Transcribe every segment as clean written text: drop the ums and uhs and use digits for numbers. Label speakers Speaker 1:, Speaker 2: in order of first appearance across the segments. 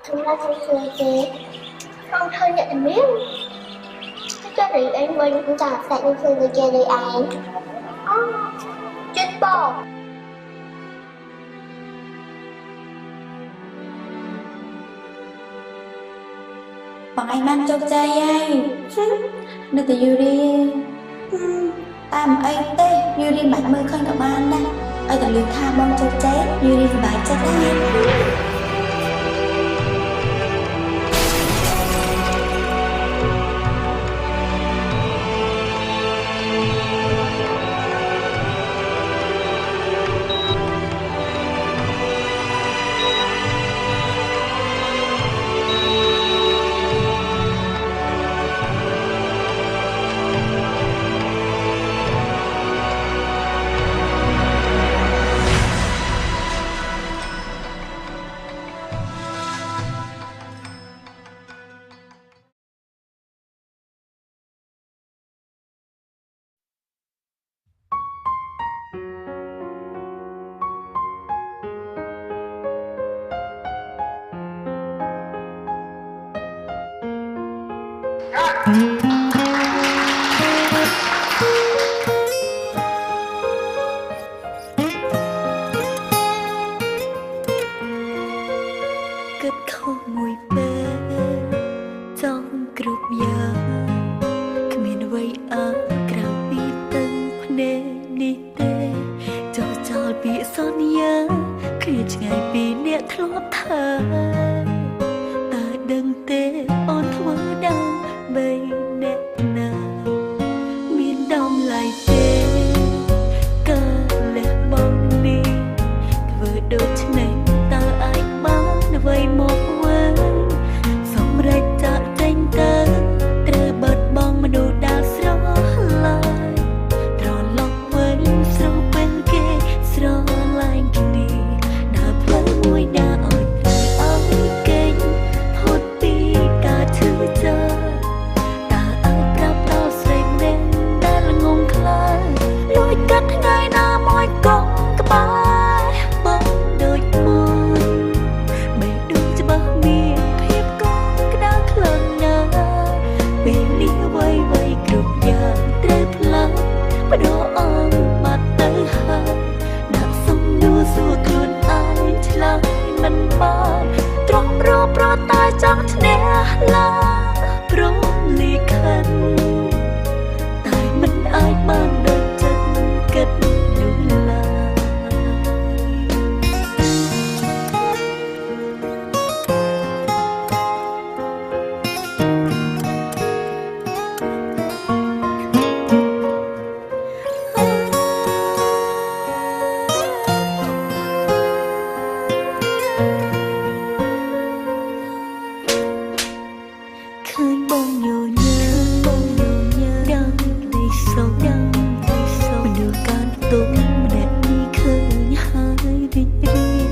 Speaker 1: Chúng ta sẽ cười thế không thôi nhận biết cho thấy anh mình cũng ta sẽ đi chơi với kia đây anh chuyên bò
Speaker 2: bọn anh mang cho chay ai nơi từ Yuri tam ấy tê Yuri 70 khơi cả ban đây ai từ lưới tha bom cho chay Yuri phải bài chất đấy
Speaker 3: kết khâu mùi bê trong group giờ khmien vây ởក្រៅពីទឹកភ្នែកនេះទេចូលចោលពីសន្យាឃ្លាឆ្ងាយពីអ្នកធ្លាប់ថាតើដឹងទេអូនធ្វើដើម្បីអ្នកណាមានដំឡៃទេកាលះបងនេះធ្វើដូច្នេះតើអាចបានអ្វីមកវិញសម្រេចចាក់ចេញទៅត្រូវបាត់បង់មនុស្សដែលស្រឡាញ់ត្រឡប់វិញស្រពេញគេស្រឡាញ់គ្នាដើរផ្លូវមួយដើរឲ្យទៅអស់គេងផុតពីការឈឺចាប់តើអាចប្រាប់ដល់ស្រីម្នាក់ដែលល្ងងខ្លាំងលួចកាត់ថ្ងៃណាមួយកងក្បែរបងដូចមួយបែរដូចច្បាស់មានភាពកងក្តៅខ្លាំងណាស់ពេលនេះវ័យគ្រប់យ៉ាងត្រូវផ្លាស់បដូរអងបាត់ទៅហើយដាក់សំដួលសួរខ្លួនឯងឆ្លើយមិនបានទ្រាំរប្រតែចង់ឈ្នះឡើយព្រមលីខិនតែមិនអាចបានដូចចិត្តគិតនោះឡើយឃើញបងញញើដឹងក្តីសោកមនុស្សកាន់ទុំម្នាក់នេះឃើញហើយរីករាយ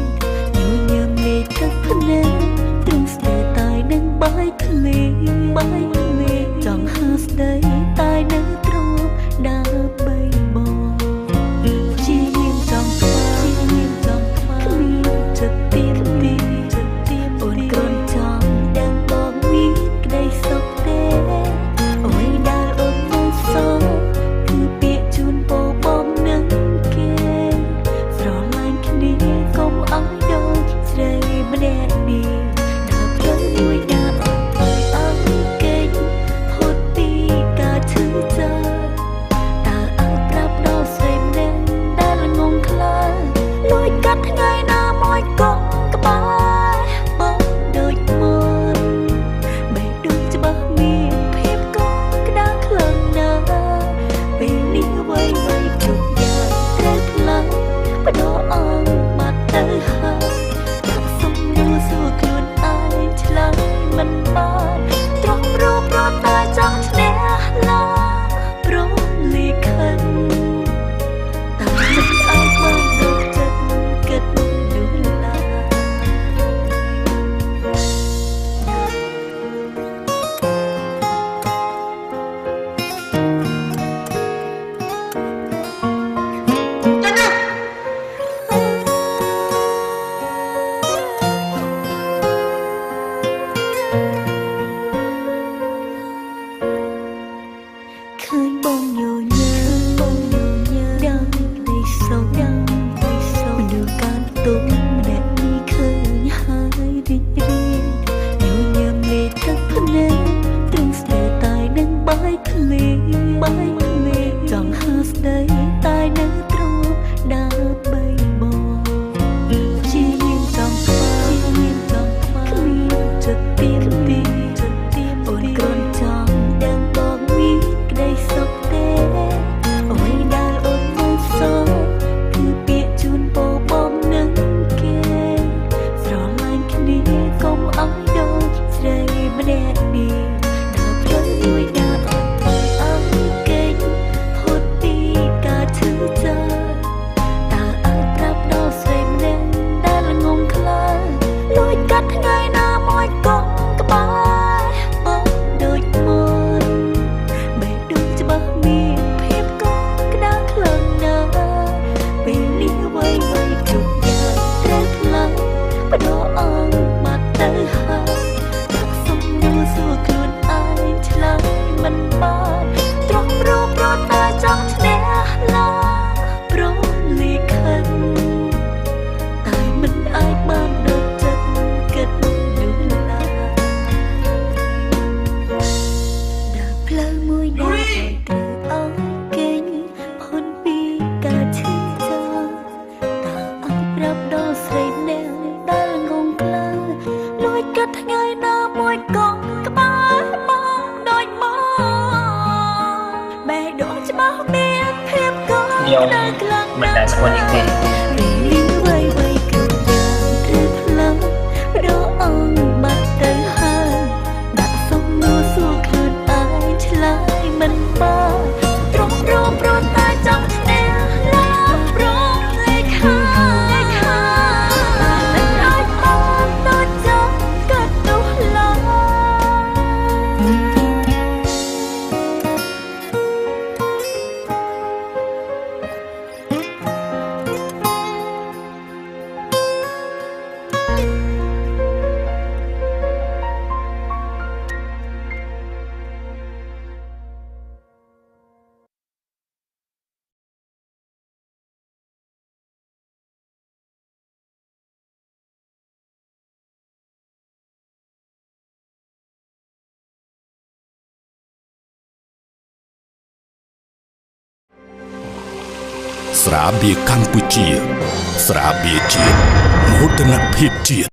Speaker 3: ញញឹមលេខទឹកភ្នែកទ្រង់ស្ទើរតែនឹងបាយធ្លាចង់ហៅស្ដីតែនៅទ្រង់ដើរបីបងជាយាមចង់ខ្វាគ្មានចិត្តទៀមអូនកូនចង់ដឹងបងមានក្តីសុខទេអ្វីដែលអូនមិនសងគឺពាក្យជូនពោបងនឹងគេស្រឡាញ់គ្នាកុំឲ្យដូចស្រីម្នាក់នេះដើរផ្លូវមួយដើរអត់ទៅអស់គេផុតពីការឈឺចាប់ ឃើញបងញញើដឹងនៃសោកមនុស្សកានទុំម្នាក់នេះឃើញហើយរីករាយញញឹមលេទឹកភ្នែកទ្រឹងស្ទើរតែនឹងបាយធ្លេចង់ហៅស្ដីតែនៅទ្រពដើម្បីបងជាយាមចង់ខ្វាគ្មានចិត្តទៀមអូនគ្រាន់ចង់ដឹងបងមានក្តីសុខទេអ្វីដែលអូនមកសរគឺពាក្យជូនពរបងនឹងគេស្រឡាញ់គ្នាកុំឲ្យដូចស្រីម្នាក់នេះដើរផ្លូវមួយដើរអត់អង្គេងផុតពីការឈឺចាប់តើអាចប្រាប់ដល់ស្រីម្នាក់ដែលងងខ្លាចលួចកាត់ថ្ងៃណាមួយកងក្បែរបងដូចមុនបេះដូងច្បាស់មានភាពកងក្តៅខ្លាំងណាស់ពេលនេះវ័យគ្រប់យ៉ាងត្រូវខ្លាំងបដោអង្គបាត់ទៅហើយដាក់សំនួរសួរខ្លួនឯងឆ្លើយមិនបានទ្រង់រੂប្រតែចង់ឈ្នះឡាព្រមលីខិនតែមិនអាចបានដូចចិត្តគិតនោះឡើយដើរផ្លូវមួយដើរត្រូវអង្គេងផុតពីការឈឺចាប់តើអាចប្រាប់ដល់ស្រីម្នាក់ដែលងងខ្លាំងលួចកាត់ថ្ងៃណាមួយកងក្បែរបងដូចមកបេះដូងច្បាស់មានភាពកងក្តៅខ្លាំងណាស់
Speaker 4: មិនដែលស្គាល់នេះទេ
Speaker 3: រីលីវ័យគ្រប់យ៉ាងត្រូវផ្លាំងបដោអង្គបាត់ទៅហើយដាក់សំនួរសួរខ្លួនឯងឆ្លើយមិនបានទ្រង់រੂប្រតែចង់ឈ្នះឡាព្រមលេខាមិនអាចបានដូចចង់កាត់នោះឡើយ
Speaker 5: ស្រាបៀរកម្ពុជាស្រាបៀរជាតិមោទនភាពជាតិ